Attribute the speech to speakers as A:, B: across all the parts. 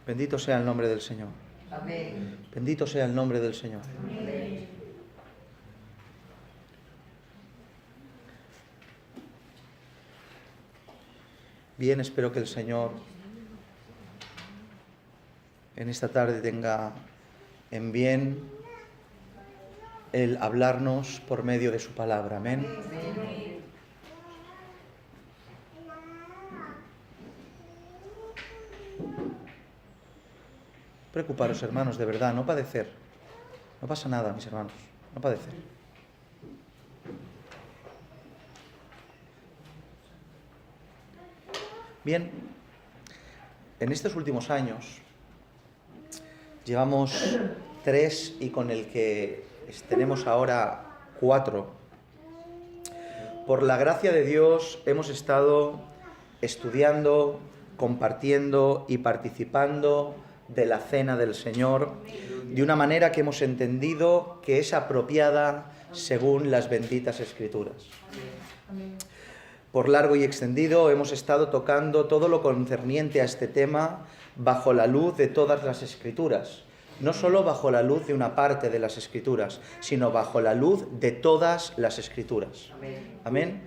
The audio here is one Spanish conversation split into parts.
A: Bendito sea el nombre del Señor.
B: Amén.
A: Bendito sea el nombre del Señor.
B: Amén.
A: Bien, espero que el Señor en esta tarde tenga en bien el hablarnos por medio de su palabra. Amén.
B: Amén.
A: Preocuparos, hermanos, de verdad, no padecer. No pasa nada, mis hermanos, no padecer. Bien, en estos últimos años llevamos 3 y con el que tenemos ahora 4. Por la gracia de Dios hemos estado estudiando, compartiendo y participando de la cena del Señor de una manera que hemos entendido que es apropiada según las benditas Escrituras. Por largo y extendido hemos estado tocando todo lo concerniente a este tema bajo la luz de todas las Escrituras. No solo bajo la luz de una parte de las Escrituras, sino bajo la luz de todas las Escrituras. Amén.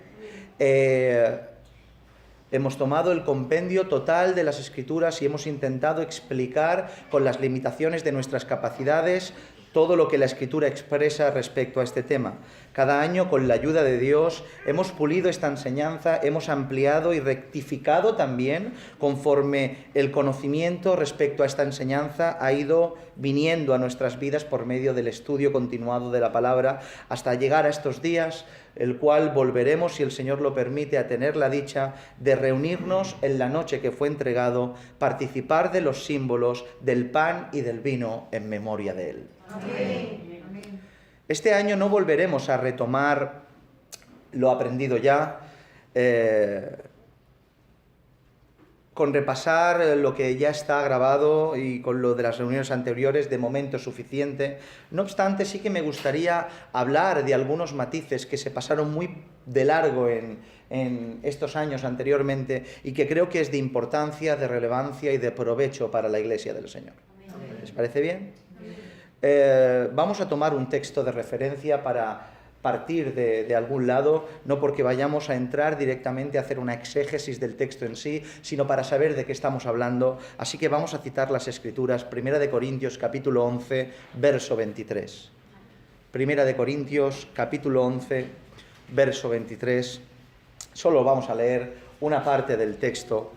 A: Hemos tomado el compendio total de las Escrituras y hemos intentado explicar con las limitaciones de nuestras capacidades todo lo que la Escritura expresa respecto a este tema. Cada año, con la ayuda de Dios, hemos pulido esta enseñanza, hemos ampliado y rectificado también conforme el conocimiento respecto a esta enseñanza ha ido viniendo a nuestras vidas por medio del estudio continuado de la palabra, hasta llegar a estos días, el cual volveremos, si el Señor lo permite, a tener la dicha de reunirnos en la noche que fue entregado, participar de los símbolos del pan y del vino en memoria de Él.
B: Amén.
A: Este año no volveremos a retomar lo aprendido ya, con repasar lo que ya está grabado y con lo de las reuniones anteriores, de momento es suficiente. No obstante, sí que me gustaría hablar de algunos matices que se pasaron muy de largo en estos años anteriormente y que creo que es de importancia, de relevancia y de provecho para la Iglesia del Señor. ¿Les parece bien? Vamos a tomar un texto de referencia para partir de algún lado, no porque vayamos a entrar directamente a hacer una exégesis del texto en sí, sino para saber de qué estamos hablando. Así que vamos a citar las Escrituras, 1 Corintios capítulo 11, verso 23. 1 Corintios capítulo 11, verso 23. Solo vamos a leer una parte del texto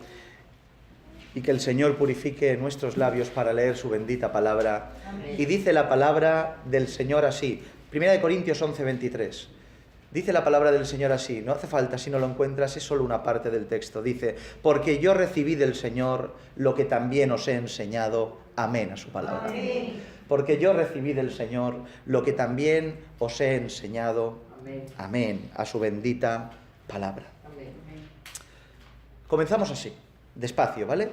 A: y que el Señor purifique nuestros labios para leer su bendita palabra.
B: Amén.
A: Y dice la palabra del Señor así, 1 Corintios 11, 23. Dice la palabra del Señor así, no hace falta si no lo encuentras, es solo una parte del texto. Dice, porque yo recibí del Señor lo que también os he enseñado. Amén a su palabra.
B: Amén.
A: Porque yo recibí del Señor lo que también os he enseñado.
B: Amén.
A: Amén a su bendita palabra.
B: Amén.
A: Comenzamos así, despacio, ¿vale?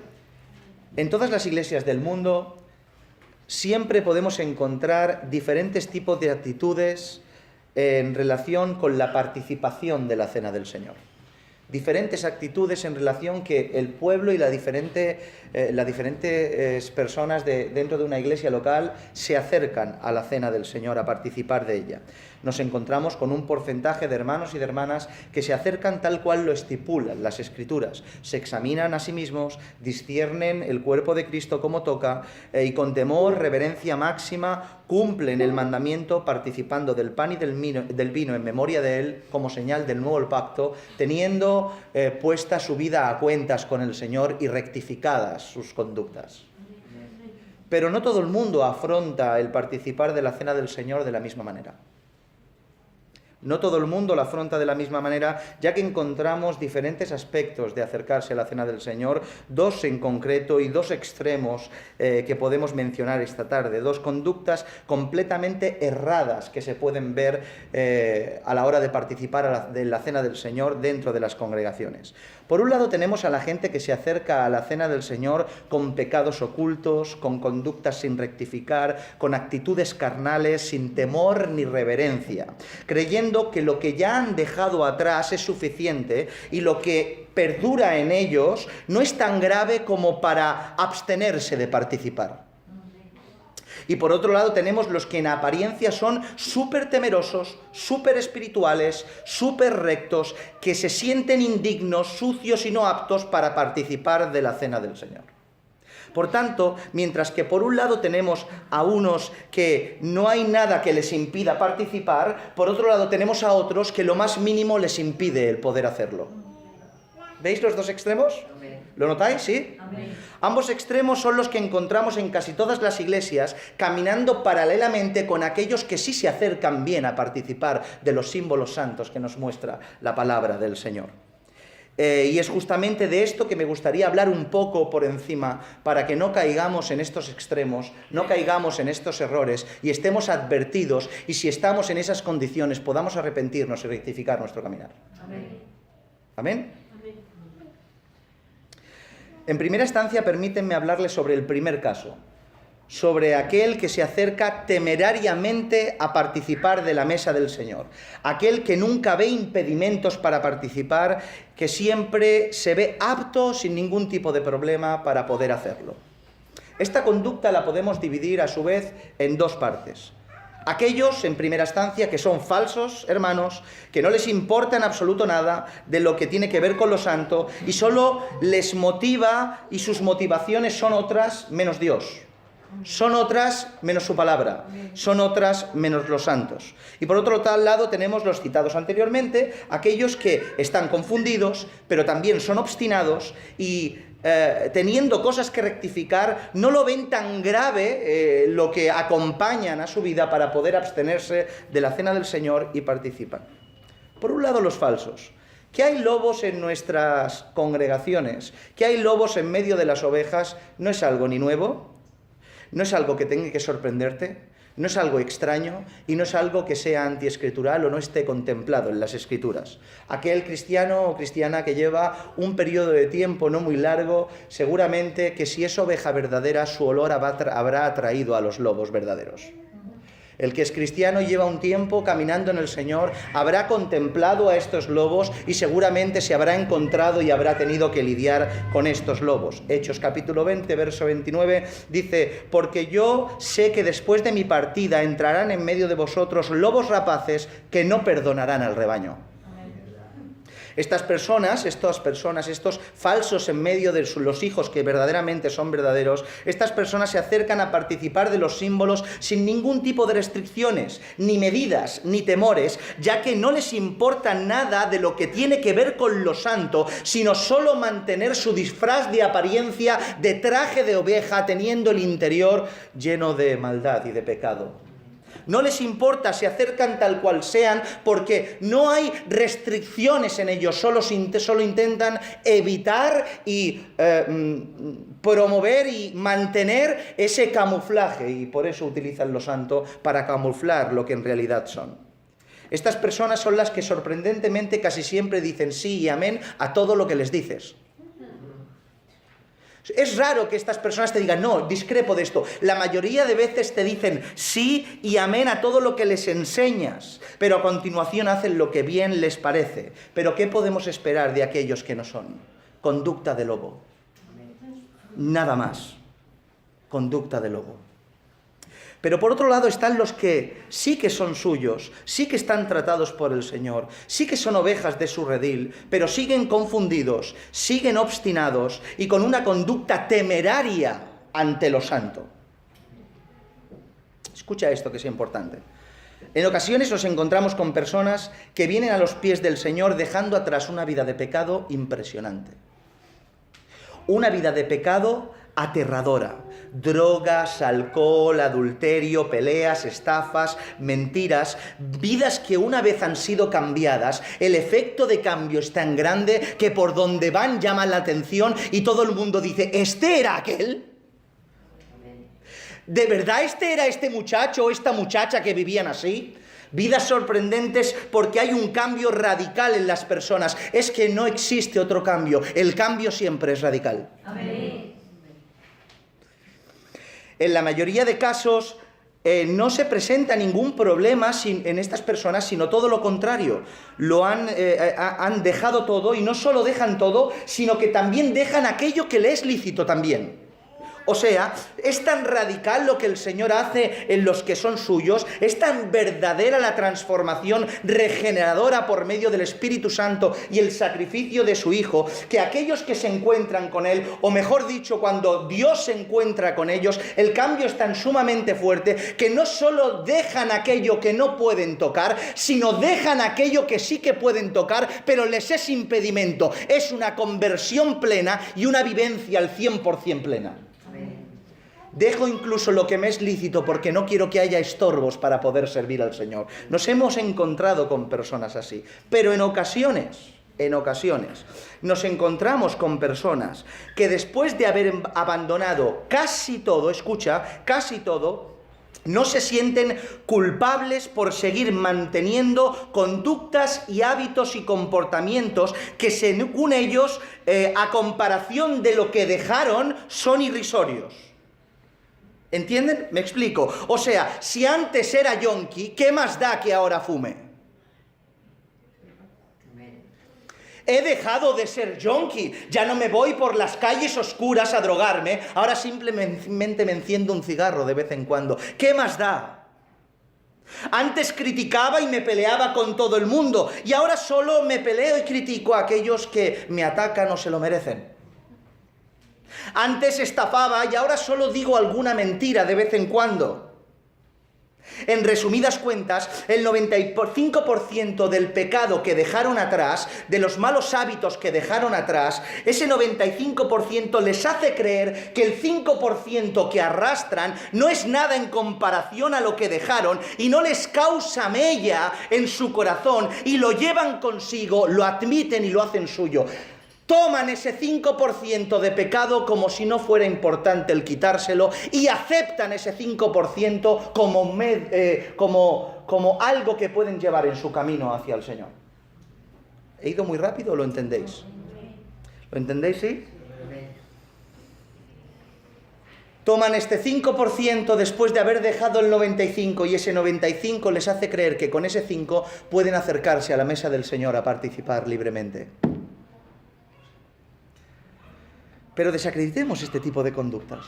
A: En todas las iglesias del mundo siempre podemos encontrar diferentes tipos de actitudes en relación con la participación de la cena del Señor. Diferentes actitudes en relación que el pueblo y las diferentes personas dentro de una iglesia local se acercan a la cena del Señor, a participar de ella. Nos encontramos con un porcentaje de hermanos y de hermanas que se acercan tal cual lo estipulan las Escrituras. Se examinan a sí mismos, disciernen el cuerpo de Cristo como toca y con temor, reverencia máxima, cumplen el mandamiento participando del pan y del vino en memoria de Él como señal del nuevo pacto, teniendo puesta su vida a cuentas con el Señor y rectificadas sus conductas. Pero no todo el mundo afronta el participar de la cena del Señor de la misma manera. No todo el mundo la afronta de la misma manera, ya que encontramos diferentes aspectos de acercarse a la cena del Señor, 2 en concreto y 2 extremos que podemos mencionar esta tarde, 2 conductas completamente erradas que se pueden ver a la hora de participar de la cena del Señor dentro de las congregaciones. Por un lado tenemos a la gente que se acerca a la cena del Señor con pecados ocultos, con conductas sin rectificar, con actitudes carnales, sin temor ni reverencia, creyendo creyendo que lo que ya han dejado atrás es suficiente y lo que perdura en ellos no es tan grave como para abstenerse de participar. Y por otro lado tenemos los que en apariencia son súper temerosos, súper espirituales, súper rectos, que se sienten indignos, sucios y no aptos para participar de la cena del Señor. Por tanto, mientras que por un lado tenemos a unos que no hay nada que les impida participar, por otro lado tenemos a otros que lo más mínimo les impide el poder hacerlo. ¿Veis los dos extremos? ¿Lo notáis? ¿Sí?
B: Amén.
A: Ambos extremos son los que encontramos en casi todas las iglesias, caminando paralelamente con aquellos que sí se acercan bien a participar de los símbolos santos que nos muestra la palabra del Señor. Y es justamente de esto que me gustaría hablar un poco por encima, para que no caigamos en estos extremos, no caigamos en estos errores y estemos advertidos, y si estamos en esas condiciones podamos arrepentirnos y rectificar nuestro caminar.
B: Amén.
A: ¿Amén? En primera instancia, permítanme hablarles sobre el primer caso, sobre aquel que se acerca temerariamente a participar de la mesa del Señor, aquel que nunca ve impedimentos para participar, que siempre se ve apto sin ningún tipo de problema para poder hacerlo. Esta conducta la podemos dividir a su vez en dos partes. Aquellos, en primera instancia, que son falsos hermanos, que no les importa en absoluto nada de lo que tiene que ver con lo santo y solo les motiva y sus motivaciones son otras menos Dios. Son otras menos su palabra, son otras menos los santos. Y por otro lado tenemos los citados anteriormente, aquellos que están confundidos, pero también son obstinados y teniendo cosas que rectificar, no lo ven tan grave lo que acompañan a su vida para poder abstenerse de la cena del Señor y participan. Por un lado, los falsos. Que hay lobos en nuestras congregaciones, que hay lobos en medio de las ovejas, no es algo ni nuevo, no es algo que tenga que sorprenderte, no es algo extraño y no es algo que sea antiescritural o no esté contemplado en las Escrituras. Aquel cristiano o cristiana que lleva un periodo de tiempo no muy largo, seguramente que si es oveja verdadera, su olor habrá atraído a los lobos verdaderos. El que es cristiano y lleva un tiempo caminando en el Señor, habrá contemplado a estos lobos y seguramente se habrá encontrado y habrá tenido que lidiar con estos lobos. Hechos capítulo 20, verso 29, dice: porque yo sé que después de mi partida entrarán en medio de vosotros lobos rapaces que no perdonarán al rebaño. Estas personas, estos falsos en medio de los hijos que verdaderamente son verdaderos, estas personas se acercan a participar de los símbolos sin ningún tipo de restricciones, ni medidas, ni temores, ya que no les importa nada de lo que tiene que ver con lo santo, sino solo mantener su disfraz de apariencia de traje de oveja, teniendo el interior lleno de maldad y de pecado. No les importa, se acercan tal cual sean, porque no hay restricciones en ellos, solo intentan evitar y promover y mantener ese camuflaje, y por eso utilizan lo santo para camuflar lo que en realidad son. Estas personas son las que sorprendentemente casi siempre dicen sí y amén a todo lo que les dices. Es raro que estas personas te digan, no, discrepo de esto. La mayoría de veces te dicen sí y amén a todo lo que les enseñas, pero a continuación hacen lo que bien les parece. Pero ¿qué podemos esperar de aquellos que no son? Conducta de lobo. Nada más. Conducta de lobo. Pero por otro lado están los que sí que son suyos, sí que están tratados por el Señor, sí que son ovejas de su redil, pero siguen confundidos, siguen obstinados y con una conducta temeraria ante lo santo. Escucha esto que es importante. En ocasiones nos encontramos con personas que vienen a los pies del Señor dejando atrás una vida de pecado impresionante. Una vida de pecado aterradora. Drogas, alcohol, adulterio, peleas, estafas, mentiras, vidas que una vez han sido cambiadas, el efecto de cambio es tan grande que por donde van llaman la atención y todo el mundo dice, ¿este era aquel? ¿De verdad este era este muchacho o esta muchacha que vivían así? Vidas sorprendentes porque hay un cambio radical en las personas. Es que no existe otro cambio. El cambio siempre es radical.
B: Amén.
A: En la mayoría de casos, no se presenta ningún problema en estas personas, sino todo lo contrario. Han dejado todo, y no solo dejan todo, sino que también dejan aquello que le es lícito también. O sea, es tan radical lo que el Señor hace en los que son suyos, es tan verdadera la transformación regeneradora por medio del Espíritu Santo y el sacrificio de su Hijo, que aquellos que se encuentran con Él, o mejor dicho, cuando Dios se encuentra con ellos, el cambio es tan sumamente fuerte que no solo dejan aquello que no pueden tocar, sino dejan aquello que sí que pueden tocar, pero les es impedimento. Es una conversión plena y una vivencia al 100% plena. Dejo incluso lo que me es lícito porque no quiero que haya estorbos para poder servir al Señor. Nos hemos encontrado con personas así, pero en ocasiones nos encontramos con personas que después de haber abandonado casi todo, escucha, casi todo, no se sienten culpables por seguir manteniendo conductas y hábitos y comportamientos que, según ellos, a comparación de lo que dejaron, son irrisorios. ¿Entienden? Me explico. O sea, si antes era yonki, ¿qué más da que ahora fume? He dejado de ser yonki, ya no me voy por las calles oscuras a drogarme, ahora simplemente me enciendo un cigarro de vez en cuando. ¿Qué más da? Antes criticaba y me peleaba con todo el mundo, y ahora solo me peleo y critico a aquellos que me atacan o se lo merecen. Antes estafaba y ahora solo digo alguna mentira de vez en cuando. En resumidas cuentas, el 95% del pecado que dejaron atrás, de los malos hábitos que dejaron atrás, ese 95% les hace creer que el 5% que arrastran no es nada en comparación a lo que dejaron y no les causa mella en su corazón, y lo llevan consigo, lo admiten y lo hacen suyo. Toman ese 5% de pecado como si no fuera importante el quitárselo, y aceptan ese 5% como algo que pueden llevar en su camino hacia el Señor. ¿He ido muy rápido o lo entendéis? ¿Lo entendéis, sí? Toman este 5% después de haber dejado el 95%, y ese 95% les hace creer que con ese 5% pueden acercarse a la mesa del Señor a participar libremente. Pero desacreditemos este tipo de conductas.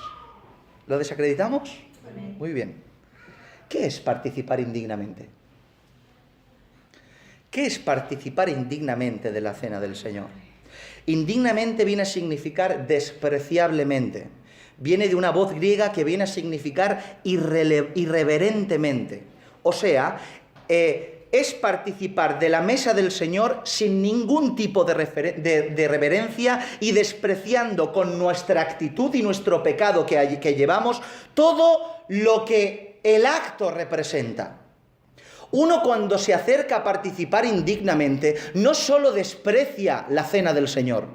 A: ¿Lo desacreditamos? Muy bien. ¿Qué es participar indignamente? ¿Qué es participar indignamente de la cena del Señor? Indignamente viene a significar despreciablemente. Viene de una voz griega que viene a significar irreverentemente. O sea, es participar de la mesa del Señor sin ningún tipo de reverencia y despreciando con nuestra actitud y nuestro pecado que llevamos todo lo que el acto representa. Uno, cuando se acerca a participar indignamente, no solo desprecia la cena del Señor,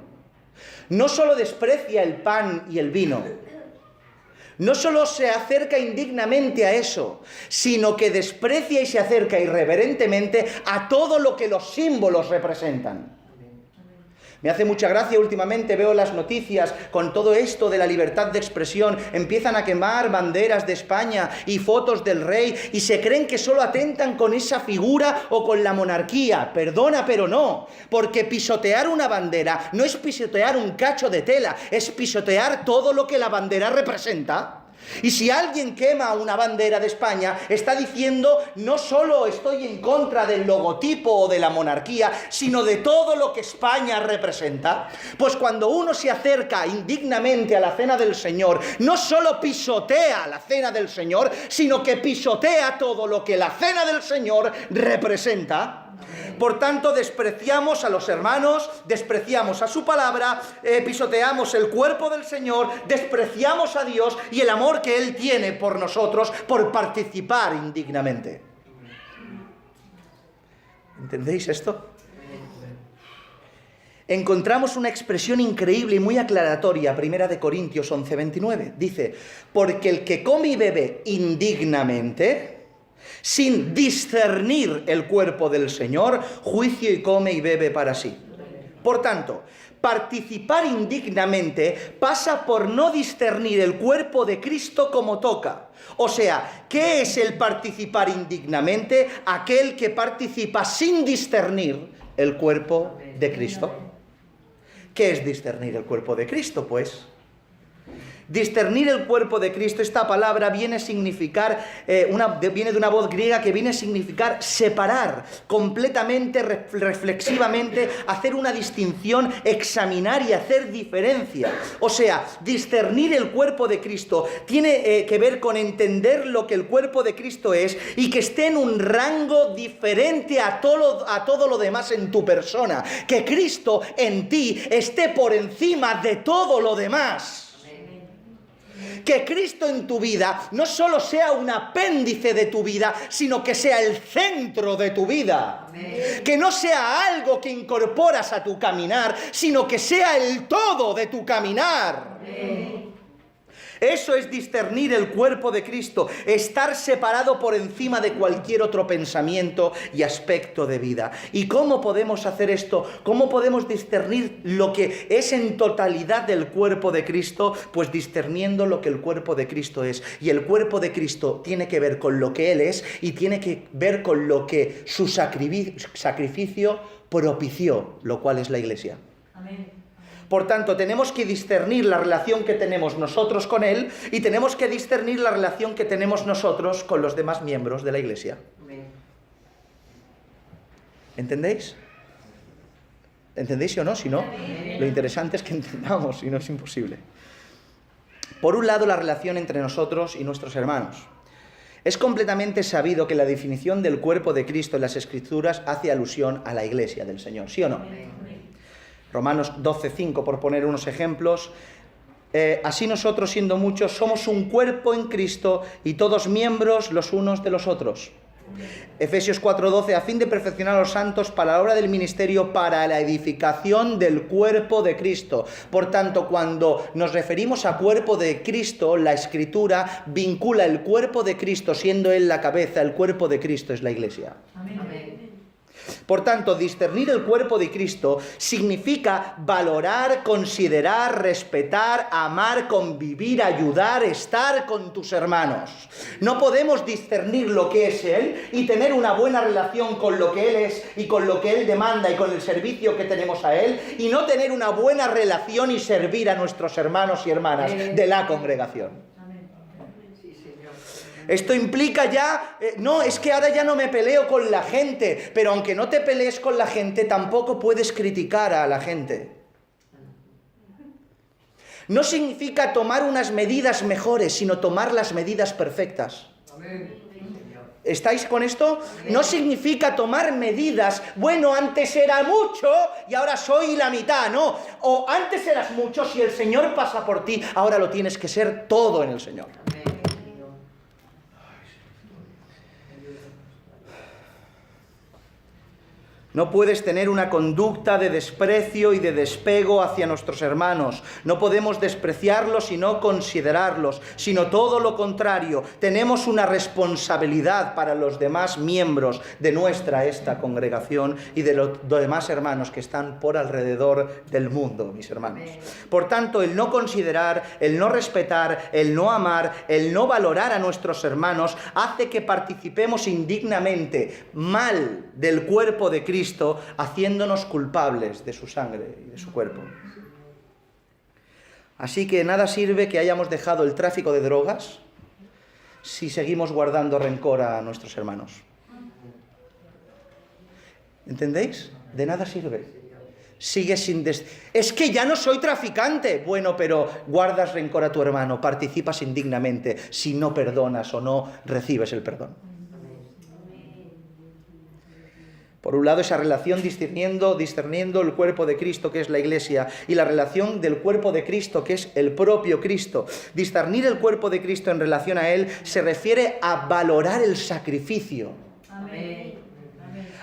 A: no solo desprecia el pan y el vino, no solo se acerca indignamente a eso, sino que desprecia y se acerca irreverentemente a todo lo que los símbolos representan. Me hace mucha gracia últimamente, veo las noticias con todo esto de la libertad de expresión, empiezan a quemar banderas de España y fotos del rey, y se creen que solo atentan con esa figura o con la monarquía. Perdona, pero no, porque pisotear una bandera no es pisotear un cacho de tela, es pisotear todo lo que la bandera representa. Y si alguien quema una bandera de España, está diciendo: no solo estoy en contra del logotipo o de la monarquía, sino de todo lo que España representa. Pues cuando uno se acerca indignamente a la cena del Señor, no solo pisotea la cena del Señor, sino que pisotea todo lo que la cena del Señor representa. Por tanto, despreciamos a los hermanos, despreciamos a su palabra, pisoteamos el cuerpo del Señor, despreciamos a Dios y el amor que Él tiene por nosotros por participar indignamente. ¿Entendéis esto? Encontramos una expresión increíble y muy aclaratoria, 1 Corintios 11:29. Dice: porque el que come y bebe indignamente, sin discernir el cuerpo del Señor, juicio y come y bebe para sí. Por tanto, Participar indignamente pasa por no discernir el cuerpo de Cristo como toca. O sea, ¿qué es el participar indignamente? Aquel que participa sin discernir el cuerpo de Cristo. ¿Qué es discernir el cuerpo de Cristo, pues? Discernir el cuerpo de Cristo, esta palabra viene a significar, viene de una voz griega que viene a significar separar completamente, reflexivamente, hacer una distinción, examinar y hacer diferencia. O sea, discernir el cuerpo de Cristo tiene que ver con entender lo que el cuerpo de Cristo es y que esté en un rango diferente a todo lo demás en tu persona. Que Cristo en ti esté por encima de todo lo demás. Que Cristo en tu vida no solo sea un apéndice de tu vida, sino que sea el centro de tu vida. Amén. Que no sea algo que incorporas a tu caminar, sino que sea el todo de tu caminar. Amén. Eso es discernir el cuerpo de Cristo, estar separado por encima de cualquier otro pensamiento y aspecto de vida. ¿Y cómo podemos hacer esto? ¿Cómo podemos discernir lo que es en totalidad del cuerpo de Cristo? Pues discerniendo lo que el cuerpo de Cristo es. Y el cuerpo de Cristo tiene que ver con lo que Él es y tiene que ver con lo que su sacrificio propició, lo cual es la Iglesia. Amén. Por tanto, tenemos que discernir la relación que tenemos nosotros con Él y tenemos que discernir la relación que tenemos nosotros con los demás miembros de la Iglesia. ¿Entendéis? ¿Entendéis sí o no? Si no, lo interesante es que entendamos, si no es imposible. Por un lado, la relación entre nosotros y nuestros hermanos. Es completamente sabido que la definición del cuerpo de Cristo en las Escrituras hace alusión a la Iglesia del Señor, ¿sí o no? Romanos 12:5, por poner unos ejemplos. Así nosotros, siendo muchos, somos un cuerpo en Cristo y todos miembros los unos de los otros. Efesios 4:12, a fin de perfeccionar a los santos para la obra del ministerio, para la edificación del cuerpo de Cristo. Por tanto, cuando nos referimos a cuerpo de Cristo, la Escritura vincula el cuerpo de Cristo, siendo Él la cabeza, el cuerpo de Cristo es la Iglesia. Amén. Por tanto, discernir el cuerpo de Cristo significa valorar, considerar, respetar, amar, convivir, ayudar, estar con tus hermanos. No podemos discernir lo que es Él y tener una buena relación con lo que Él es y con lo que Él demanda y con el servicio que tenemos a Él y no tener una buena relación y servir a nuestros hermanos y hermanas de la congregación. Esto implica ya, no, es que ahora ya no me peleo con la gente, pero aunque no te pelees con la gente, tampoco puedes criticar a la gente. No significa tomar unas medidas mejores, sino tomar las medidas perfectas. ¿Estáis con esto? No significa tomar medidas, bueno, antes era mucho y ahora soy la mitad, no. O antes eras mucho, si el Señor pasa por ti, ahora lo tienes que ser todo en el Señor. No puedes tener una conducta de desprecio y de despego hacia nuestros hermanos. No podemos despreciarlos y no considerarlos, sino todo lo contrario. Tenemos una responsabilidad para los demás miembros de esta congregación y de los demás hermanos que están por alrededor del mundo, mis hermanos. Por tanto, el no considerar, el no respetar, el no amar, el no valorar a nuestros hermanos hace que participemos indignamente, mal del cuerpo de Cristo, haciéndonos culpables de su sangre y de su cuerpo. Así que nada sirve que hayamos dejado el tráfico de drogas si seguimos guardando rencor a nuestros hermanos. ¿Entendéis? De nada sirve. Sigues sin... Es que ya no soy traficante. Bueno, pero guardas rencor a tu hermano, participas indignamente si no perdonas o no recibes el perdón. Por un lado, esa relación discerniendo el cuerpo de Cristo, que es la Iglesia, y la relación del cuerpo de Cristo, que es el propio Cristo. Discernir el cuerpo de Cristo en relación a Él se refiere a valorar el sacrificio. Amén.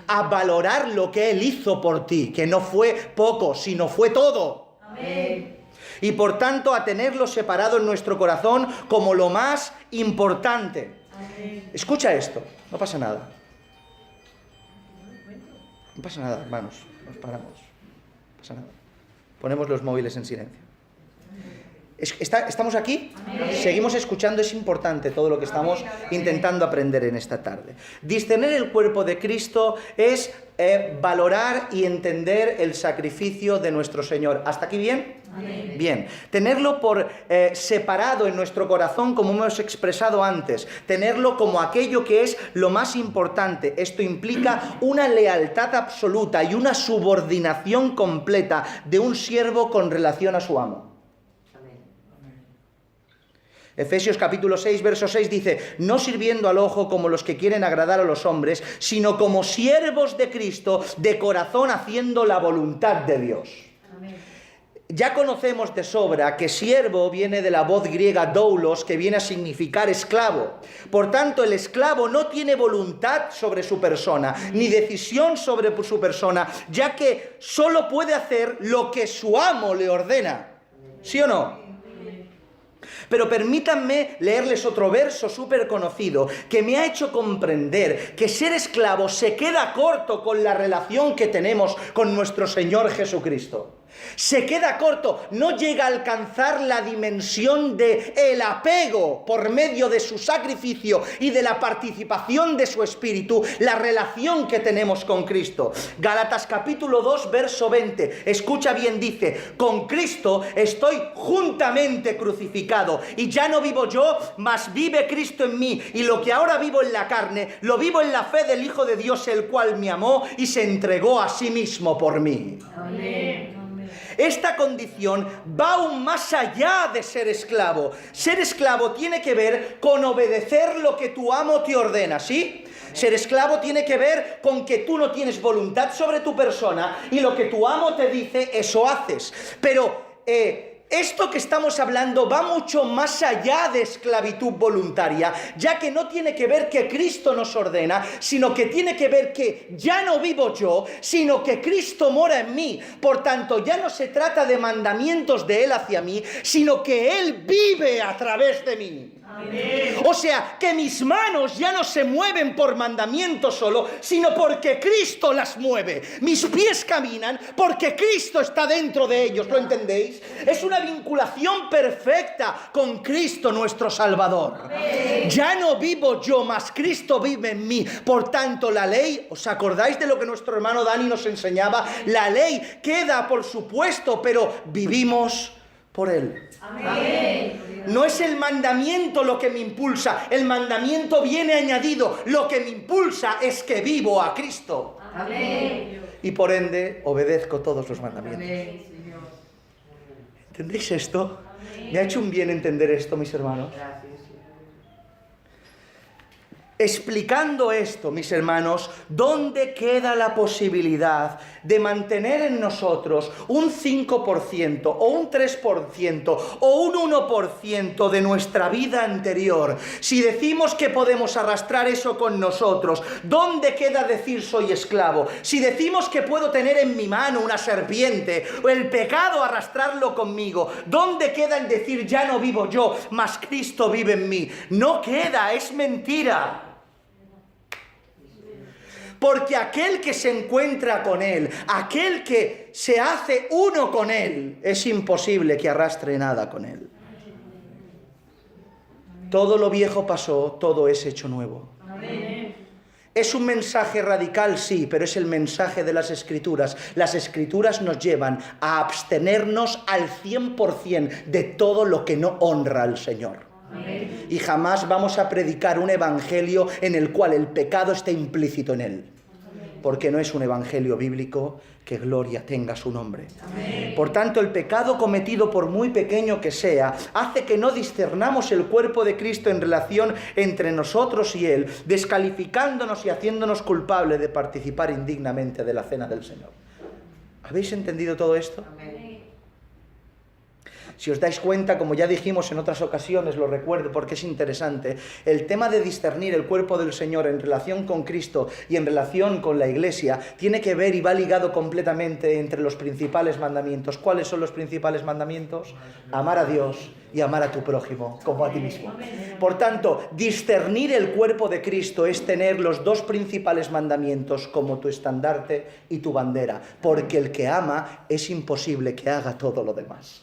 A: A valorar lo que Él hizo por ti, que no fue poco, sino fue todo. Amén. Y por tanto, a tenerlo separado en nuestro corazón como lo más importante. Amén. Escucha esto, no pasa nada. No pasa nada, hermanos, nos paramos. No pasa nada. Ponemos los móviles en silencio. ¿Estamos aquí? Seguimos escuchando, es importante todo lo que estamos intentando aprender en esta tarde. Discernir el cuerpo de Cristo es valorar y entender el sacrificio de nuestro Señor. ¿Hasta aquí bien?
B: Amén.
A: Bien. Tenerlo por separado en nuestro corazón, como hemos expresado antes. Tenerlo como aquello que es lo más importante. Esto implica una lealtad absoluta y una subordinación completa de un siervo con relación a su amo. Efesios capítulo 6, verso 6 dice: no sirviendo al ojo como los que quieren agradar a los hombres, sino como siervos de Cristo, de corazón haciendo la voluntad de Dios.
B: Amén.
A: Ya conocemos de sobra que siervo viene de la voz griega doulos, que viene a significar esclavo. Por tanto, el esclavo no tiene voluntad sobre su persona, ni decisión sobre su persona, ya que solo puede hacer lo que su amo le ordena. ¿Sí o no? Pero permítanme leerles otro verso súper conocido que me ha hecho comprender que ser esclavo se queda corto con la relación que tenemos con nuestro Señor Jesucristo. Se queda corto, no llega a alcanzar la dimensión del apego por medio de su sacrificio y de la participación de su Espíritu, la relación que tenemos con Cristo. Gálatas capítulo 2, verso 20, escucha bien, dice: con Cristo estoy juntamente crucificado, y ya no vivo yo, mas vive Cristo en mí, y lo que ahora vivo en la carne, lo vivo en la fe del Hijo de Dios, el cual me amó y se entregó a sí mismo por mí.
B: Amén.
A: Esta condición va aún más allá de ser esclavo. Ser esclavo tiene que ver con obedecer lo que tu amo te ordena, ¿sí? Ser esclavo tiene que ver con que tú no tienes voluntad sobre tu persona y lo que tu amo te dice, eso haces. Pero esto que estamos hablando va mucho más allá de esclavitud voluntaria, ya que no tiene que ver que Cristo nos ordena, sino que tiene que ver que ya no vivo yo, sino que Cristo mora en mí. Por tanto, ya no se trata de mandamientos de Él hacia mí, sino que Él vive a través de mí.
B: Amén.
A: O sea, que mis manos ya no se mueven por mandamiento solo, sino porque Cristo las mueve. Mis pies caminan porque Cristo está dentro de ellos, ¿lo entendéis? Es una vinculación perfecta con Cristo nuestro Salvador.
B: Amén.
A: Ya no vivo yo, mas Cristo vive en mí. Por tanto, la ley, ¿os acordáis de lo que nuestro hermano Dani nos enseñaba? La ley queda, por supuesto, pero vivimos por Él.
B: Amén.
A: No es el mandamiento lo que me impulsa, el mandamiento viene añadido. Lo que me impulsa es que vivo a Cristo.
B: Amén.
A: Y por ende obedezco todos los mandamientos.
B: Amén, Señor.
A: ¿Entendéis esto? Me ha hecho un bien entender esto, mis hermanos.
B: Gracias.
A: Explicando esto, mis hermanos, ¿dónde queda la posibilidad de mantener en nosotros un 5% o un 3% o un 1% de nuestra vida anterior? Si decimos que podemos arrastrar eso con nosotros, ¿dónde queda decir soy esclavo? Si decimos que puedo tener en mi mano una serpiente o el pecado arrastrarlo conmigo, ¿dónde queda el decir ya no vivo yo, mas Cristo vive en mí? No queda, es mentira. Porque aquel que se encuentra con Él, aquel que se hace uno con Él, es imposible que arrastre nada con Él. Todo lo viejo pasó, todo es hecho nuevo.
B: Amén.
A: Es un mensaje radical, sí, pero es el mensaje de las Escrituras. Las Escrituras nos llevan a abstenernos al 100% de todo lo que no honra al Señor.
B: Amén.
A: Y jamás vamos a predicar un evangelio en el cual el pecado esté implícito en él. Porque no es un evangelio bíblico, que gloria tenga su nombre.
B: Amén.
A: Por tanto, el pecado cometido, por muy pequeño que sea, hace que no discernamos el cuerpo de Cristo en relación entre nosotros y Él, descalificándonos y haciéndonos culpables de participar indignamente de la cena del Señor. ¿Habéis entendido todo esto?
B: Amén.
A: Si os dais cuenta, como ya dijimos en otras ocasiones, lo recuerdo porque es interesante, el tema de discernir el cuerpo del Señor en relación con Cristo y en relación con la Iglesia tiene que ver y va ligado completamente entre los principales mandamientos. ¿Cuáles son los principales mandamientos? Amar a Dios y amar a tu prójimo como a ti mismo. Por tanto, discernir el cuerpo de Cristo es tener los dos principales mandamientos como tu estandarte y tu bandera, porque el que ama es imposible que haga todo lo demás.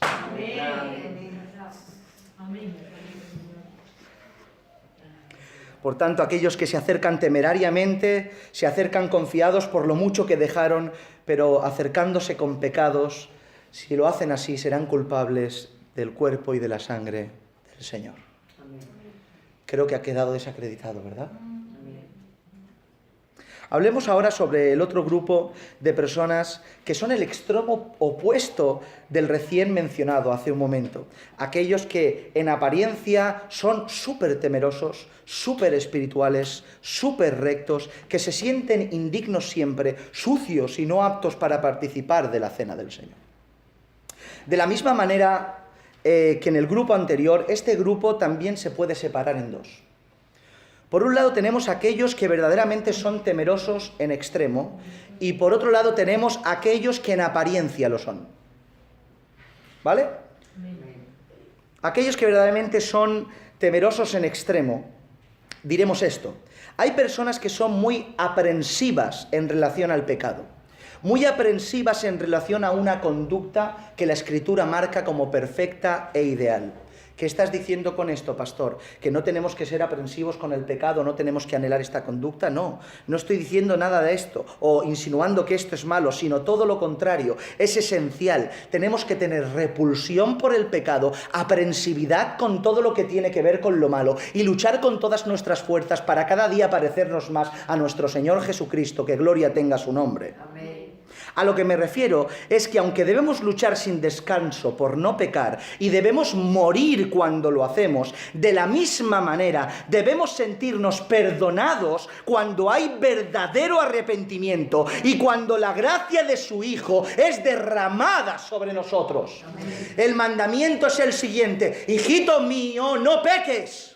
A: Por tanto, aquellos que se acercan temerariamente, se acercan confiados por lo mucho que dejaron, pero acercándose con pecados, si lo hacen así, serán culpables del cuerpo y de la sangre del Señor. Creo que ha quedado desacreditado, ¿verdad? Hablemos ahora sobre el otro grupo de personas que son el extremo opuesto del recién mencionado hace un momento. Aquellos que en apariencia son súper temerosos, súper espirituales, súper rectos, que se sienten indignos siempre, sucios y no aptos para participar de la cena del Señor. De la misma manera que en el grupo anterior, este grupo también se puede separar en dos. Por un lado tenemos aquellos que verdaderamente son temerosos en extremo y por otro lado tenemos aquellos que en apariencia lo son. ¿Vale? Aquellos que verdaderamente son temerosos en extremo, diremos esto. Hay personas que son muy aprensivas en relación al pecado, muy aprensivas en relación a una conducta que la Escritura marca como perfecta e ideal. ¿Qué estás diciendo con esto, pastor? ¿Que no tenemos que ser aprensivos con el pecado, no tenemos que anhelar esta conducta? No estoy diciendo nada de esto, o insinuando que esto es malo, sino todo lo contrario, es esencial. Tenemos que tener repulsión por el pecado, aprensividad con todo lo que tiene que ver con lo malo, y luchar con todas nuestras fuerzas para cada día parecernos más a nuestro Señor Jesucristo, que gloria tenga su nombre.
B: Amén.
A: A lo que me refiero es que aunque debemos luchar sin descanso por no pecar y debemos morir cuando lo hacemos, de la misma manera debemos sentirnos perdonados cuando hay verdadero arrepentimiento y cuando la gracia de su Hijo es derramada sobre nosotros. Amén. El mandamiento es el siguiente: hijito mío, no peques.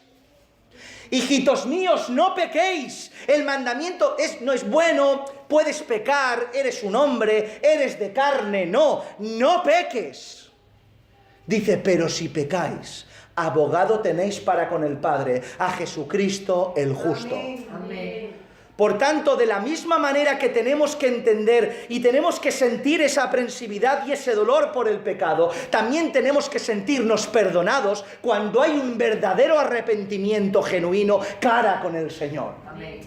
A: Hijitos míos, no pequéis. El mandamiento no es bueno, puedes pecar, eres un hombre, eres de carne. No peques. Dice, pero si pecáis, abogado tenéis para con el Padre, a Jesucristo el justo.
B: Amén.
A: Por tanto, de la misma manera que tenemos que entender y tenemos que sentir esa aprensividad y ese dolor por el pecado, también tenemos que sentirnos perdonados cuando hay un verdadero arrepentimiento genuino cara con el Señor.
B: Amén.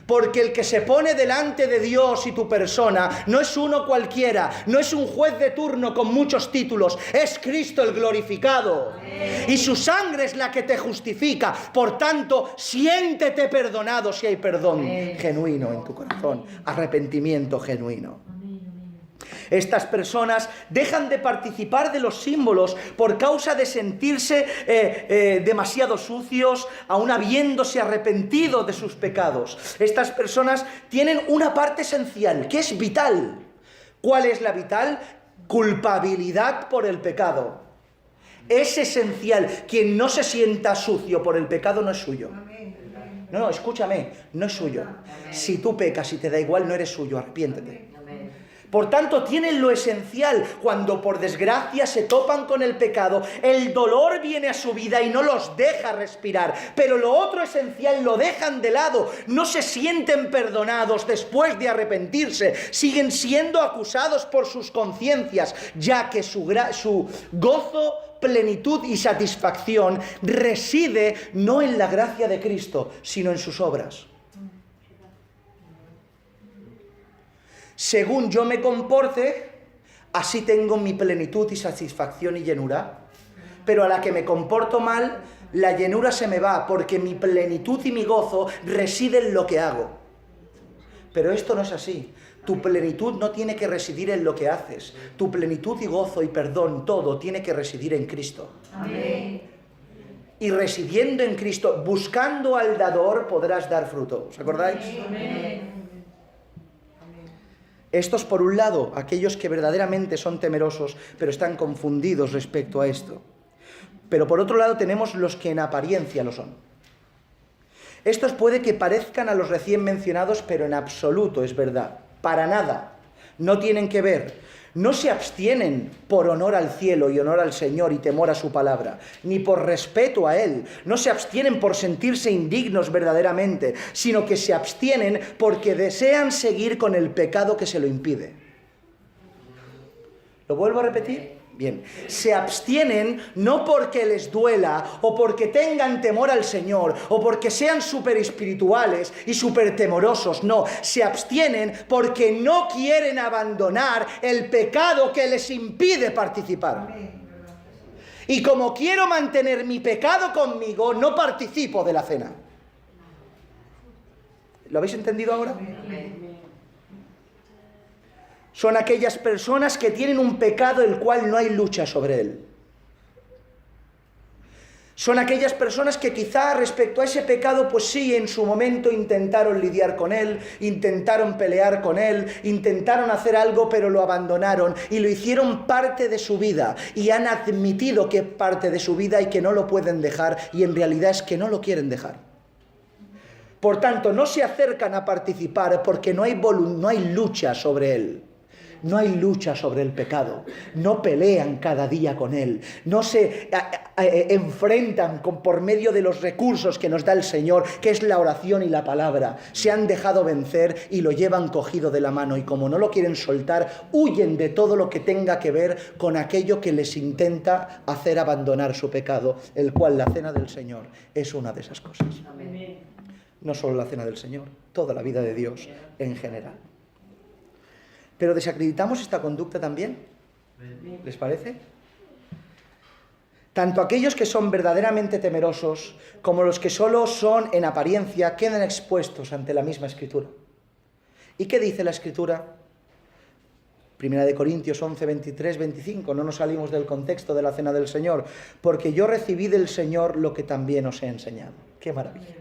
A: Porque el que se pone delante de Dios y tu persona no es uno cualquiera, no es un juez de turno con muchos títulos, es Cristo el glorificado. Amén. Y su sangre es la que te justifica. Por tanto, siéntete perdonado si hay perdón genuino en tu corazón, arrepentimiento genuino. Estas personas dejan de participar de los símbolos por causa de sentirse demasiado sucios, aun habiéndose arrepentido de sus pecados. Estas personas tienen una parte esencial, que es vital. ¿Cuál es la vital? Culpabilidad por el pecado. Es esencial. Quien no se sienta sucio por el pecado no es suyo. No, escúchame, no es suyo. Si tú pecas y te da igual, no eres suyo, arrepiéntete. Por tanto, tienen lo esencial. Cuando por desgracia se topan con el pecado, el dolor viene a su vida y no los deja respirar. Pero lo otro esencial lo dejan de lado. No se sienten perdonados después de arrepentirse. Siguen siendo acusados por sus conciencias, ya que su gozo, plenitud y satisfacción reside no en la gracia de Cristo, sino en sus obras. Según yo me comporte, así tengo mi plenitud y satisfacción y llenura. Pero a la que me comporto mal, la llenura se me va, porque mi plenitud y mi gozo residen en lo que hago. Pero esto no es así. Tu plenitud no tiene que residir en lo que haces. Tu plenitud y gozo y perdón, todo tiene que residir en Cristo.
B: Amén.
A: Y residiendo en Cristo, buscando al dador, podrás dar fruto. ¿Os acordáis?
B: Amén.
A: Estos, por un lado, aquellos que verdaderamente son temerosos, pero están confundidos respecto a esto. Pero por otro lado tenemos los que en apariencia lo son. Estos puede que parezcan a los recién mencionados, pero en absoluto es verdad. Para nada. No tienen que ver. no se abstienen por honor al cielo y honor al Señor y temor a su palabra, ni por respeto a Él. No se abstienen por sentirse indignos verdaderamente, sino que se abstienen porque desean seguir con el pecado que se lo impide. ¿Lo vuelvo a repetir? Bien, se abstienen no porque les duela o porque tengan temor al Señor o porque sean súper espirituales y súper temorosos, no, se abstienen porque no quieren abandonar el pecado que les impide participar. Y como quiero mantener mi pecado conmigo, no participo de la cena. ¿Lo habéis entendido ahora? Son aquellas personas que tienen un pecado el cual no hay lucha sobre él. Son aquellas personas que quizá respecto a ese pecado, pues sí, en su momento intentaron lidiar con él, intentaron pelear con él, intentaron hacer algo, pero lo abandonaron y lo hicieron parte de su vida y han admitido que es parte de su vida y que no lo pueden dejar y en realidad es que no lo quieren dejar. Por tanto, no se acercan a participar porque no hay lucha sobre él. No hay lucha sobre el pecado, no pelean cada día con él, no se enfrentan por medio de los recursos que nos da el Señor, que es la oración y la palabra. Se han dejado vencer y lo llevan cogido de la mano y como no lo quieren soltar, huyen de todo lo que tenga que ver con aquello que les intenta hacer abandonar su pecado, el cual la cena del Señor es una de esas cosas.
B: Amén.
A: No solo la cena del Señor, toda la vida de Dios en general. Pero desacreditamos esta conducta también. ¿Les parece? Tanto aquellos que son verdaderamente temerosos como los que solo son en apariencia quedan expuestos ante la misma Escritura. ¿Y qué dice la Escritura? Primera de Corintios 11, 23, 25. No nos salimos del contexto de la cena del Señor. Porque yo recibí del Señor lo que también os he enseñado. ¡Qué maravilla!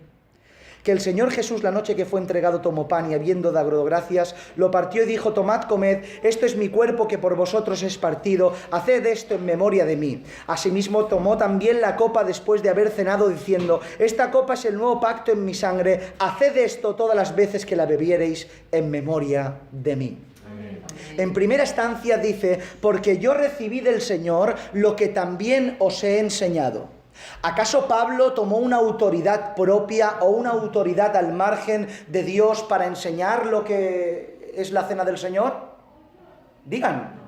A: Que el Señor Jesús, la noche que fue entregado, tomó pan y habiendo dado gracias, lo partió y dijo: tomad, comed, esto es mi cuerpo que por vosotros es partido, haced esto en memoria de mí. Asimismo tomó también la copa después de haber cenado, diciendo: esta copa es el nuevo pacto en mi sangre, haced esto todas las veces que la bebiereis en memoria de mí. En primera instancia dice: porque yo recibí del Señor lo que también os he enseñado. ¿Acaso Pablo tomó una autoridad propia o una autoridad al margen de Dios para enseñar lo que es la cena del Señor? Digan.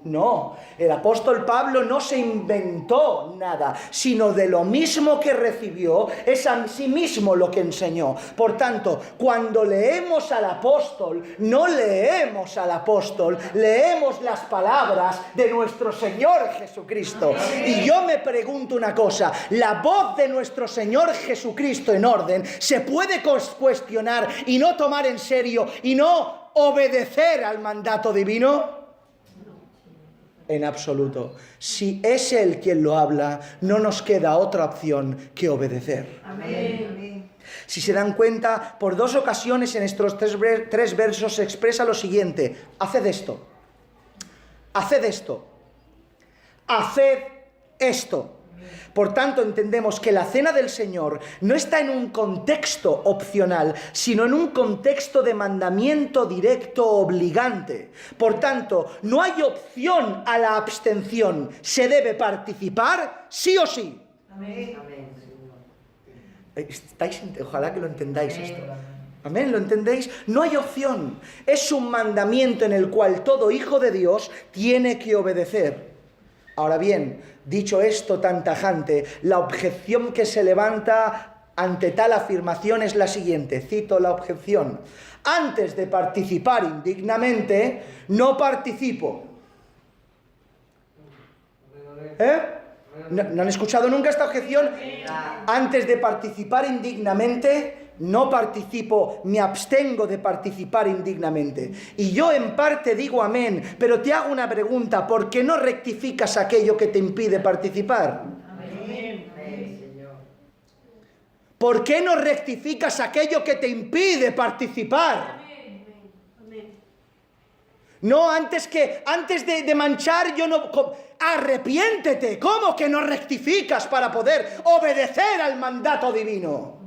A: No, el apóstol Pablo no se inventó nada, sino de lo mismo que recibió, es a sí mismo lo que enseñó. Por tanto, cuando leemos al apóstol, no leemos al apóstol, leemos las palabras de nuestro Señor Jesucristo. Y yo me pregunto una cosa, ¿la voz de nuestro Señor Jesucristo en orden se puede cuestionar y no tomar en serio y no obedecer al mandato divino? En absoluto. Si es Él quien lo habla, no nos queda otra opción que obedecer.
B: Amén.
A: Si se dan cuenta, por 2 ocasiones en estos 3 versos se expresa lo siguiente: haced esto, haced esto, haced esto. Por tanto, entendemos que la cena del Señor no está en un contexto opcional, sino en un contexto de mandamiento directo obligante. Por tanto, no hay opción a la abstención. Se debe participar sí o sí.
B: Amén.
A: Ojalá que lo entendáis esto. Amén, ¿lo entendéis? No hay opción. Es un mandamiento en el cual todo hijo de Dios tiene que obedecer. Ahora bien, dicho esto tan tajante, la objeción que se levanta ante tal afirmación es la siguiente. Cito la objeción: antes de participar indignamente, no participo. ¿No han escuchado nunca esta objeción? Antes de participar indignamente, no participo, me abstengo de participar indignamente. Y yo en parte digo amén, pero te hago una pregunta: ¿por qué no rectificas aquello que te impide participar?
B: Amén.
A: ¿Por qué no rectificas aquello que te impide participar? No, antes de manchar, yo no... Arrepiéntete. ¿Cómo que no rectificas para poder obedecer al mandato divino?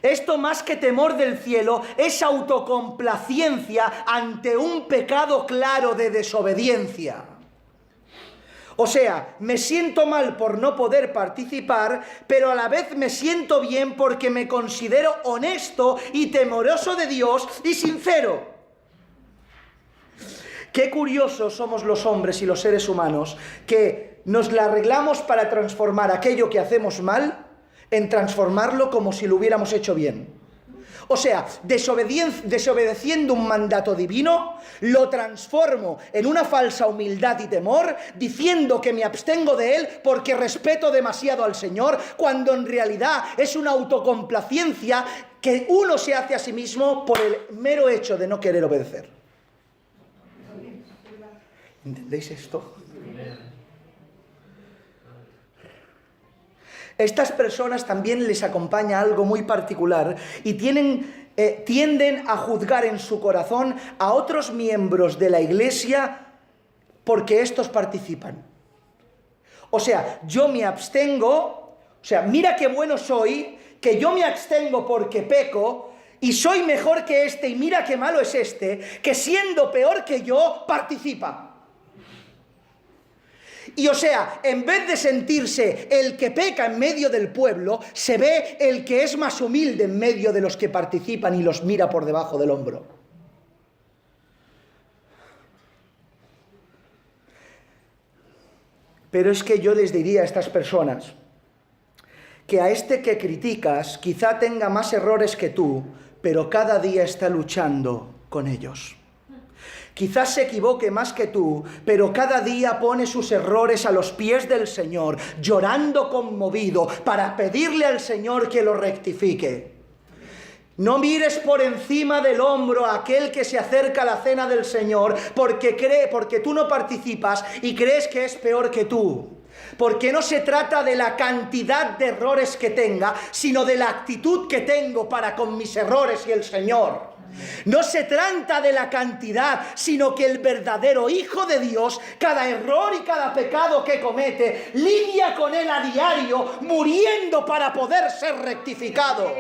A: Esto, más que temor del cielo, es autocomplacencia ante un pecado claro de desobediencia. O sea, me siento mal por no poder participar, pero a la vez me siento bien porque me considero honesto y temeroso de Dios y sincero. Qué curiosos somos los hombres y los seres humanos, que nos la arreglamos para transformar aquello que hacemos mal en transformarlo como si lo hubiéramos hecho bien. O sea, desobedeciendo un mandato divino, lo transformo en una falsa humildad y temor, diciendo que me abstengo de él porque respeto demasiado al Señor, cuando en realidad es una autocomplacencia que uno se hace a sí mismo por el mero hecho de no querer obedecer. ¿Entendéis esto? Estas personas también les acompaña algo muy particular y tienden a juzgar en su corazón a otros miembros de la iglesia porque estos participan. O sea, yo me abstengo, mira qué bueno soy, que yo me abstengo porque peco y soy mejor que este y mira qué malo es este, que siendo peor que yo, participa. Y en vez de sentirse el que peca en medio del pueblo, se ve el que es más humilde en medio de los que participan y los mira por debajo del hombro. Pero es que yo les diría a estas personas que a este que criticas quizá tenga más errores que tú, pero cada día está luchando con ellos. Quizás se equivoque más que tú, pero cada día pone sus errores a los pies del Señor, llorando conmovido para pedirle al Señor que lo rectifique. No mires por encima del hombro a aquel que se acerca a la cena del Señor porque tú no participas y crees que es peor que tú. Porque no se trata de la cantidad de errores que tenga, sino de la actitud que tengo para con mis errores y el Señor. No se trata de la cantidad, sino que el verdadero Hijo de Dios, cada error y cada pecado que comete, lidia con él a diario, muriendo para poder ser rectificado.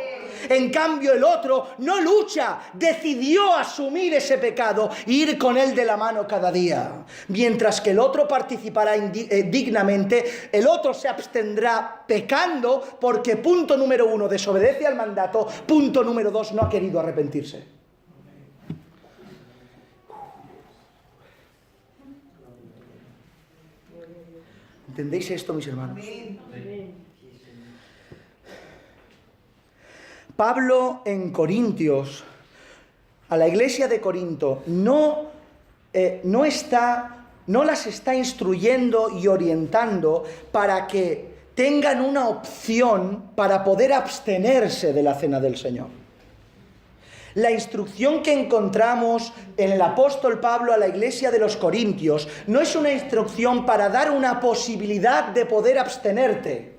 A: En cambio, el otro no lucha, decidió asumir ese pecado e ir con él de la mano cada día. Mientras que el otro participará dignamente, el otro se abstendrá pecando porque, punto número 1, desobedece al mandato, punto número 2, no ha querido arrepentirse. ¿Entendéis esto, mis hermanos? Pablo en Corintios, a la iglesia de Corinto, no las está instruyendo y orientando para que tengan una opción para poder abstenerse de la cena del Señor. La instrucción que encontramos en el apóstol Pablo a la iglesia de los Corintios no es una instrucción para dar una posibilidad de poder abstenerte.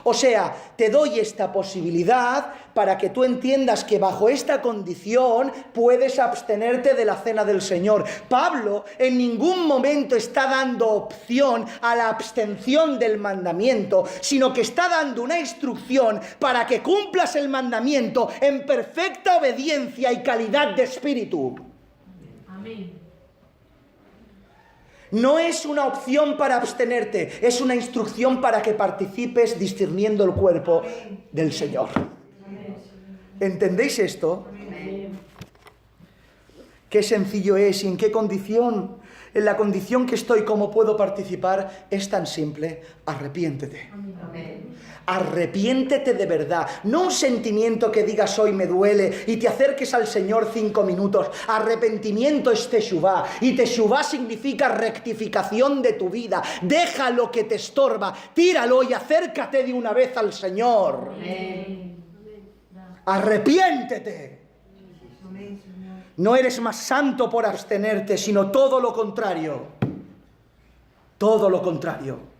A: O sea, te doy esta posibilidad para que tú entiendas que bajo esta condición puedes abstenerte de la cena del Señor. Pablo en ningún momento está dando opción a la abstención del mandamiento, sino que está dando una instrucción para que cumplas el mandamiento en perfecta obediencia y calidad de espíritu.
B: Amén.
A: No es una opción para abstenerte, es una instrucción para que participes discerniendo el cuerpo del Señor. ¿Entendéis esto? Qué sencillo es y en qué condición. En la condición que estoy, ¿cómo puedo participar? Es tan simple, arrepiéntete. Arrepiéntete de verdad, no un sentimiento que digas hoy me duele y te acerques al Señor 5 minutos. Arrepentimiento es teshuvá, y teshuvá significa rectificación de tu vida. Deja lo que te estorba, tíralo y acércate de una vez al Señor. Arrepiéntete. No eres más santo por abstenerte, sino todo lo contrario. Todo lo contrario.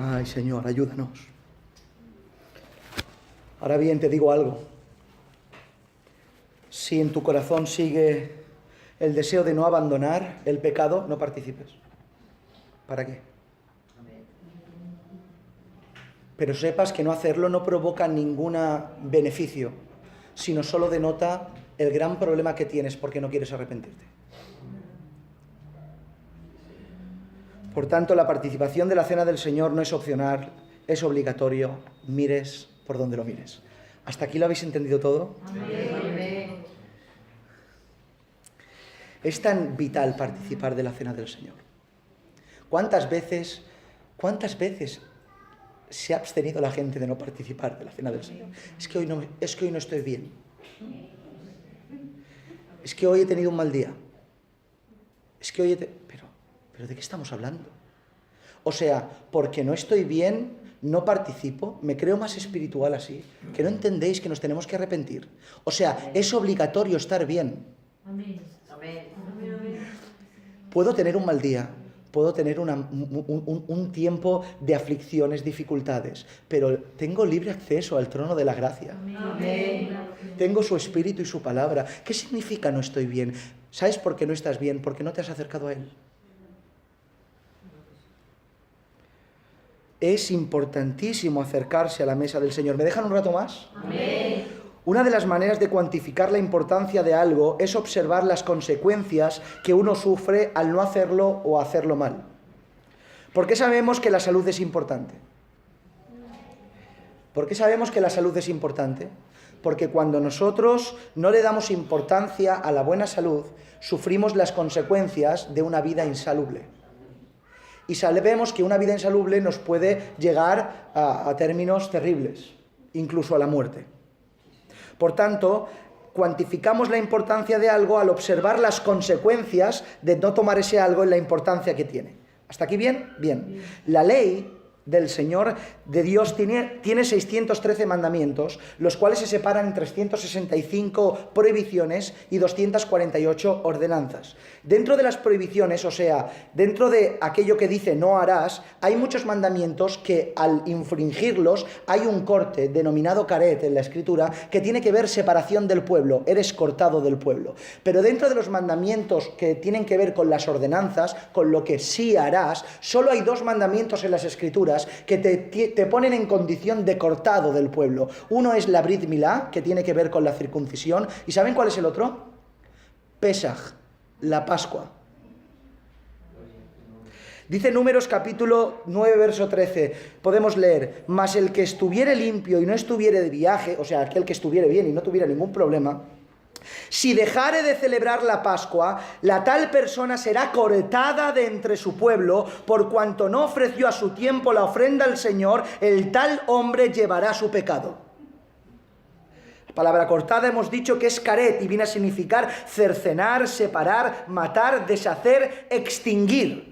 A: Ay, Señor, ayúdanos. Ahora bien, te digo algo. Si en tu corazón sigue el deseo de no abandonar el pecado, no participes. ¿Para qué? Pero sepas que no hacerlo no provoca ningún beneficio, sino solo denota el gran problema que tienes porque no quieres arrepentirte. Por tanto, la participación de la Cena del Señor no es opcional, es obligatorio, mires por donde lo mires. ¿Hasta aquí lo habéis entendido todo?
B: Amén.
A: Es tan vital participar de la Cena del Señor. ¿Cuántas veces se ha abstenido la gente de no participar de la Cena del Señor? Es que hoy no estoy bien. Es que hoy he tenido un mal día. Es que hoy ¿Pero de qué estamos hablando? O sea, porque no estoy bien, no participo, me creo más espiritual así, que no entendéis que nos tenemos que arrepentir. O sea, es obligatorio estar bien.
B: Amén.
A: Puedo tener un mal día, puedo tener un tiempo de aflicciones, dificultades, pero tengo libre acceso al trono de la gracia.
B: Amén.
A: Tengo su espíritu y su palabra. ¿Qué significa no estoy bien? ¿Sabes por qué no estás bien? Porque no te has acercado a Él. Es importantísimo acercarse a la mesa del Señor. ¿Me dejan un rato más?
B: Amén.
A: Una de las maneras de cuantificar la importancia de algo es observar las consecuencias que uno sufre al no hacerlo o hacerlo mal. ¿Por qué sabemos que la salud es importante? ¿Por qué sabemos que la salud es importante? Porque cuando nosotros no le damos importancia a la buena salud, sufrimos las consecuencias de una vida insalubre. Y sabemos que una vida insalubre nos puede llegar a términos terribles, incluso a la muerte. Por tanto, cuantificamos la importancia de algo al observar las consecuencias de no tomar ese algo en la importancia que tiene. ¿Hasta aquí bien? Bien. La ley del Señor, de Dios, tiene 613 mandamientos, los cuales se separan en 365 prohibiciones y 248 ordenanzas. Dentro de las prohibiciones, o sea, dentro de aquello que dice no harás, hay muchos mandamientos que al infringirlos hay un corte denominado caret en la Escritura que tiene que ver separación del pueblo, eres cortado del pueblo. Pero dentro de los mandamientos que tienen que ver con las ordenanzas, con lo que sí harás, solo hay 2 mandamientos en las Escrituras que te ponen en condición de cortado del pueblo. Uno es la Brit Milá, que tiene que ver con la circuncisión. ¿Y saben cuál es el otro? Pesaj, la Pascua. Dice Números capítulo 9, verso 13, podemos leer, mas el que estuviere limpio y no estuviere de viaje, o sea, aquel que estuviere bien y no tuviera ningún problema, si dejare de celebrar la Pascua, la tal persona será cortada de entre su pueblo, por cuanto no ofreció a su tiempo la ofrenda al Señor, el tal hombre llevará su pecado. La palabra cortada hemos dicho que es caret y viene a significar cercenar, separar, matar, deshacer, extinguir.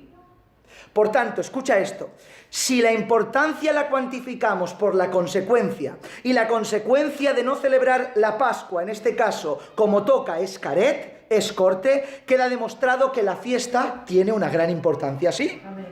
A: Por tanto, escucha esto, si la importancia la cuantificamos por la consecuencia, y la consecuencia de no celebrar la Pascua, en este caso, como toca, es caret, es corte, queda demostrado que la fiesta tiene una gran importancia, ¿sí? Amén.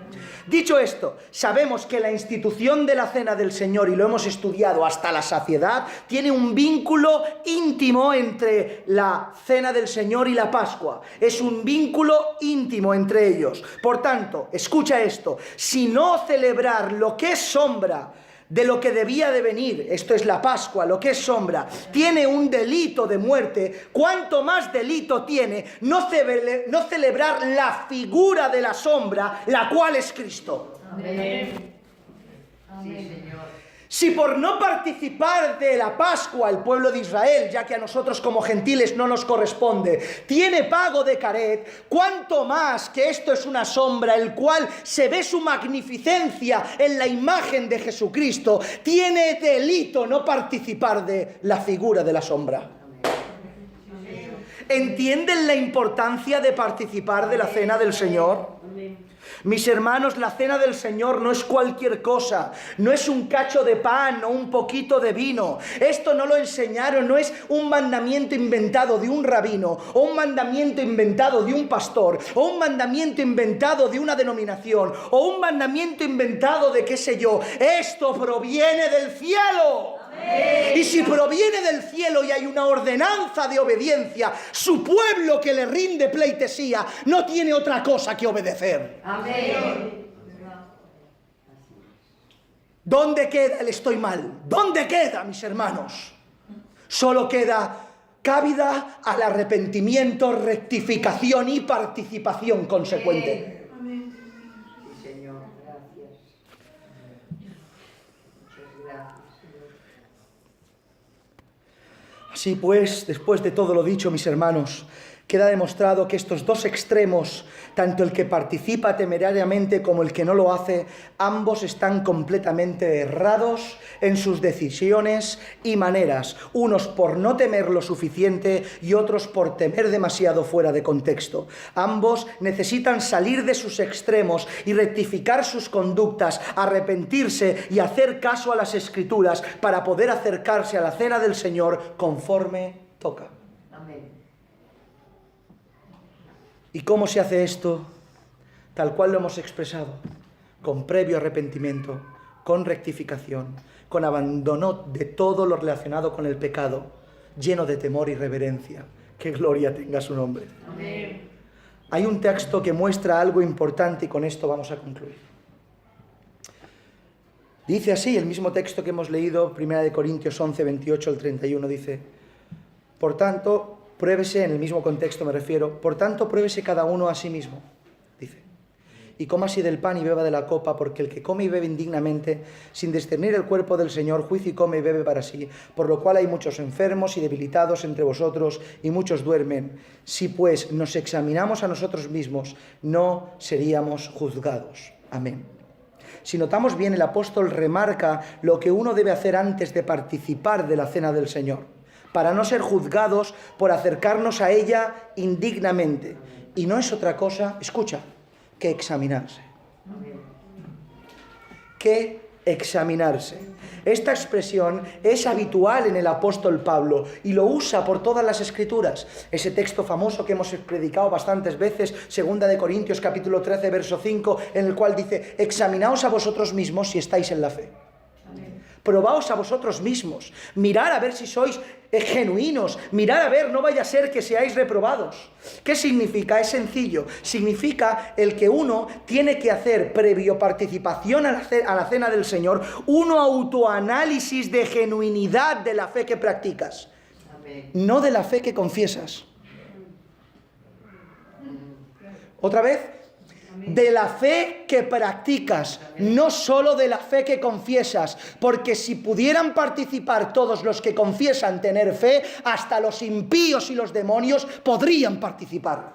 A: Dicho esto, sabemos que la institución de la Cena del Señor, y lo hemos estudiado hasta la saciedad, tiene un vínculo íntimo entre la Cena del Señor y la Pascua. Es un vínculo íntimo entre ellos. Por tanto, escucha esto, si no celebrar lo que es sombra de lo que debía de venir, esto es la Pascua, lo que es sombra, tiene un delito de muerte, cuánto más delito tiene no celebrar la figura de la sombra, la cual es Cristo.
B: Amén. Sí, Señor.
A: Si por no participar de la Pascua el pueblo de Israel, ya que a nosotros como gentiles no nos corresponde, tiene pago de caret, cuánto más que esto es una sombra, el cual se ve su magnificencia en la imagen de Jesucristo, tiene delito no participar de la figura de la sombra. ¿Entienden la importancia de participar de la Cena del Señor? Mis hermanos, la Cena del Señor no es cualquier cosa, no es un cacho de pan o un poquito de vino. Esto no lo enseñaron, no es un mandamiento inventado de un rabino, o un mandamiento inventado de un pastor, o un mandamiento inventado de una denominación, o un mandamiento inventado de qué sé yo. Esto proviene del cielo. Y si proviene del cielo y hay una ordenanza de obediencia, su pueblo que le rinde pleitesía no tiene otra cosa que obedecer.
B: Amén.
A: ¿Dónde queda el estoy mal? ¿Dónde queda, mis hermanos? Solo queda cabida al arrepentimiento, rectificación y participación consecuente.
C: Amén. Sí, Señor, gracias. Muchas gracias, Señor.
A: Así pues, después de todo lo dicho, mis hermanos, queda demostrado que estos dos extremos, tanto el que participa temerariamente como el que no lo hace, ambos están completamente errados en sus decisiones y maneras, unos por no temer lo suficiente y otros por temer demasiado fuera de contexto. Ambos necesitan salir de sus extremos y rectificar sus conductas, arrepentirse y hacer caso a las Escrituras para poder acercarse a la cena del Señor conforme toca.
C: Amén.
A: ¿Y cómo se hace esto? Tal cual lo hemos expresado, con previo arrepentimiento, con rectificación, con abandono de todo lo relacionado con el pecado, lleno de temor y reverencia. Que gloria tenga su nombre.
C: Amén.
A: Hay un texto que muestra algo importante y con esto vamos a concluir. Dice así, el mismo texto que hemos leído, 1 Corintios 11, 28 al 31, dice: por tanto, pruébese, en el mismo contexto me refiero, por tanto, pruébese cada uno a sí mismo, dice, y coma así del pan y beba de la copa, porque el que come y bebe indignamente, sin discernir el cuerpo del Señor, juicio y come y bebe para sí, por lo cual hay muchos enfermos y debilitados entre vosotros, y muchos duermen. Si pues nos examinamos a nosotros mismos, no seríamos juzgados. Amén. Si notamos bien, el apóstol remarca lo que uno debe hacer antes de participar de la cena del Señor, para no ser juzgados por acercarnos a ella indignamente. Y no es otra cosa, escucha, que examinarse. Que examinarse. Esta expresión es habitual en el apóstol Pablo y lo usa por todas las Escrituras. Ese texto famoso que hemos predicado bastantes veces, 2 Corintios capítulo 13, verso 5, en el cual dice: examinaos a vosotros mismos si estáis en la fe. Probaos a vosotros mismos, mirad a ver si sois genuinos, mirad a ver, no vaya a ser que seáis reprobados. ¿Qué significa? Es sencillo, significa el que uno tiene que hacer, previo participación a la cena del Señor, un autoanálisis de genuinidad de la fe que practicas,
C: Amén.
A: no de la fe que confiesas. ¿Otra vez? De la fe que practicas, no solo de la fe que confiesas, porque si pudieran participar todos los que confiesan tener fe, hasta los impíos y los demonios podrían participar.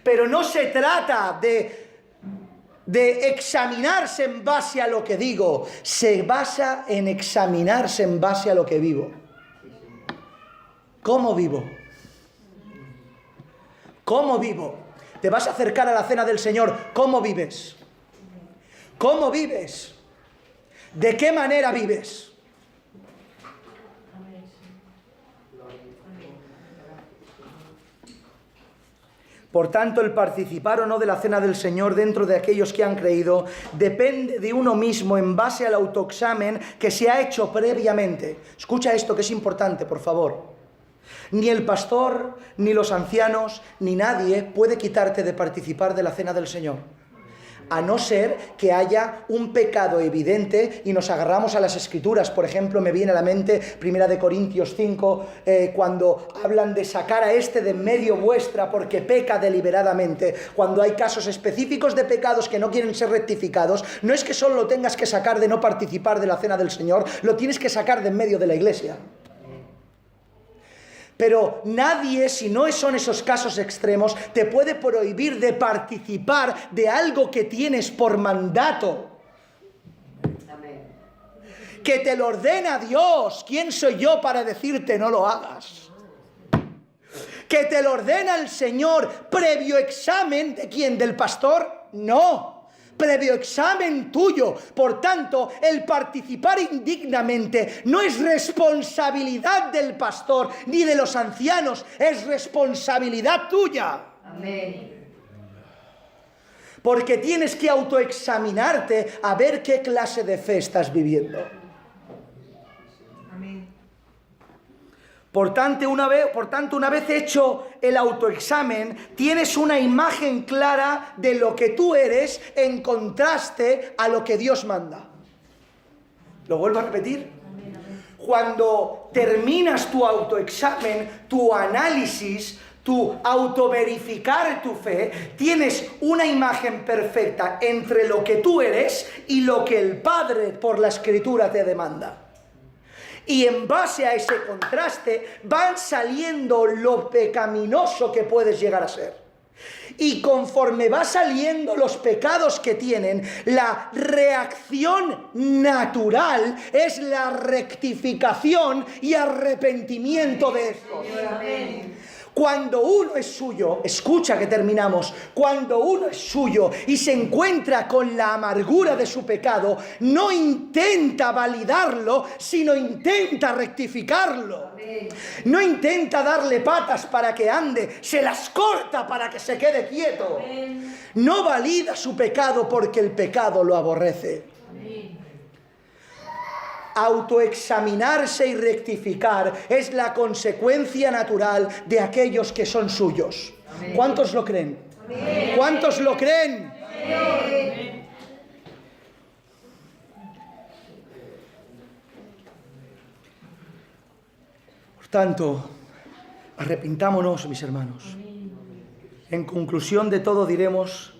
A: Pero no se trata de examinarse en base a lo que digo, se basa en examinarse en base a lo que vivo. ¿Cómo vivo? ¿Cómo vivo? Te vas a acercar a la cena del Señor. ¿Cómo vives? ¿Cómo vives? ¿De qué manera vives? Por tanto, el participar o no de la cena del Señor dentro de aquellos que han creído depende de uno mismo en base al autoexamen que se ha hecho previamente. Escucha esto que es importante, por favor. Ni el pastor, ni los ancianos, ni nadie puede quitarte de participar de la cena del Señor, a no ser que haya un pecado evidente y nos agarramos a las Escrituras. Por ejemplo, me viene a la mente 1 Corintios 5, cuando hablan de sacar a este de en medio vuestra porque peca deliberadamente. Cuando hay casos específicos de pecados que no quieren ser rectificados, no es que solo lo tengas que sacar de no participar de la cena del Señor, lo tienes que sacar de en medio de la iglesia. Pero nadie, si no son esos casos extremos, te puede prohibir de participar de algo que tienes por mandato.
C: Amén.
A: Que te lo ordena Dios. ¿Quién soy yo para decirte no lo hagas? Que te lo ordena el Señor previo examen ¿de quién? ¿Del pastor? No. Previo examen tuyo. Por tanto, el participar indignamente no es responsabilidad del pastor ni de los ancianos, es responsabilidad tuya.
C: Amén.
A: Porque tienes que autoexaminarte a ver qué clase de fe estás viviendo.
C: Amén.
A: Por tanto, una vez hecho el autoexamen, tienes una imagen clara de lo que tú eres en contraste a lo que Dios manda. Lo vuelvo a repetir.
B: Amén, amén.
A: Cuando terminas tu autoexamen, tu análisis, tu autoverificar tu fe, tienes una imagen perfecta entre lo que tú eres y lo que el Padre por la Escritura te demanda. Y en base a ese contraste van saliendo lo pecaminoso que puedes llegar a ser. Y conforme va saliendo los pecados que tienen, la reacción natural es la rectificación y arrepentimiento de estos.
C: Amén.
A: Cuando uno es suyo, escucha que terminamos, cuando uno es suyo y se encuentra con la amargura de su pecado, no intenta validarlo, sino intenta rectificarlo.
C: Amén.
A: No intenta darle patas para que ande, se las corta para que se quede quieto.
B: Amén.
A: No valida su pecado porque el pecado lo aborrece.
B: Amén.
A: Autoexaminarse y rectificar es la consecuencia natural de aquellos que son suyos.
C: Amén.
A: ¿Cuántos lo creen?
C: Amén.
A: ¿Cuántos lo creen?
C: Amén.
A: Por tanto, arrepintámonos, mis hermanos. En conclusión de todo diremos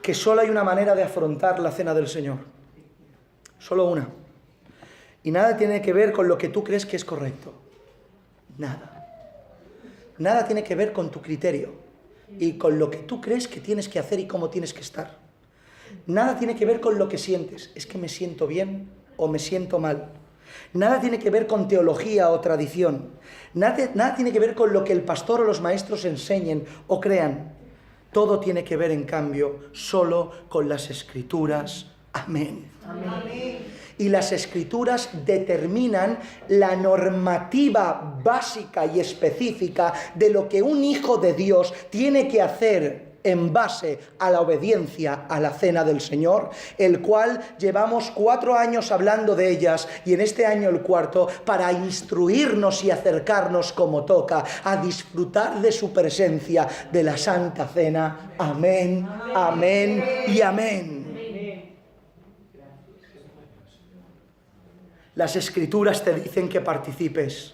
A: que solo hay una manera de afrontar la cena del Señor. Solo una. Y nada tiene que ver con lo que tú crees que es correcto. Nada. Nada tiene que ver con tu criterio y con lo que tú crees que tienes que hacer y cómo tienes que estar. Nada tiene que ver con lo que sientes. Es que me siento bien o me siento mal. Nada tiene que ver con teología o tradición. Nada tiene que ver con lo que el pastor o los maestros enseñen o crean. Todo tiene que ver, en cambio, solo con las Escrituras. Amén.
C: Amén.
A: Y las Escrituras determinan la normativa básica y específica de lo que un hijo de Dios tiene que hacer en base a la obediencia a la cena del Señor, el cual llevamos 4 años hablando de ellas y en este año el 4 para instruirnos y acercarnos como toca a disfrutar de su presencia de la Santa Cena. Amén, amén y amén. Las Escrituras te dicen que participes.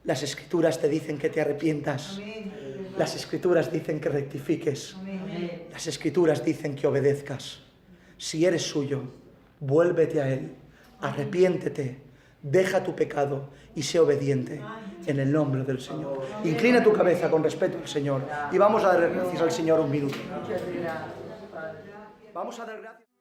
A: Las Escrituras te dicen que te arrepientas. Las Escrituras dicen que rectifiques.
C: Amén.
A: Las Escrituras dicen que obedezcas. Si eres suyo, vuélvete a Él. Arrepiéntete. Deja tu pecado y sé obediente en el nombre del Señor. Inclina tu cabeza con respeto al Señor y vamos a dar gracias al Señor un minuto.
C: Muchas gracias, Padre.
A: Vamos a dar gracias.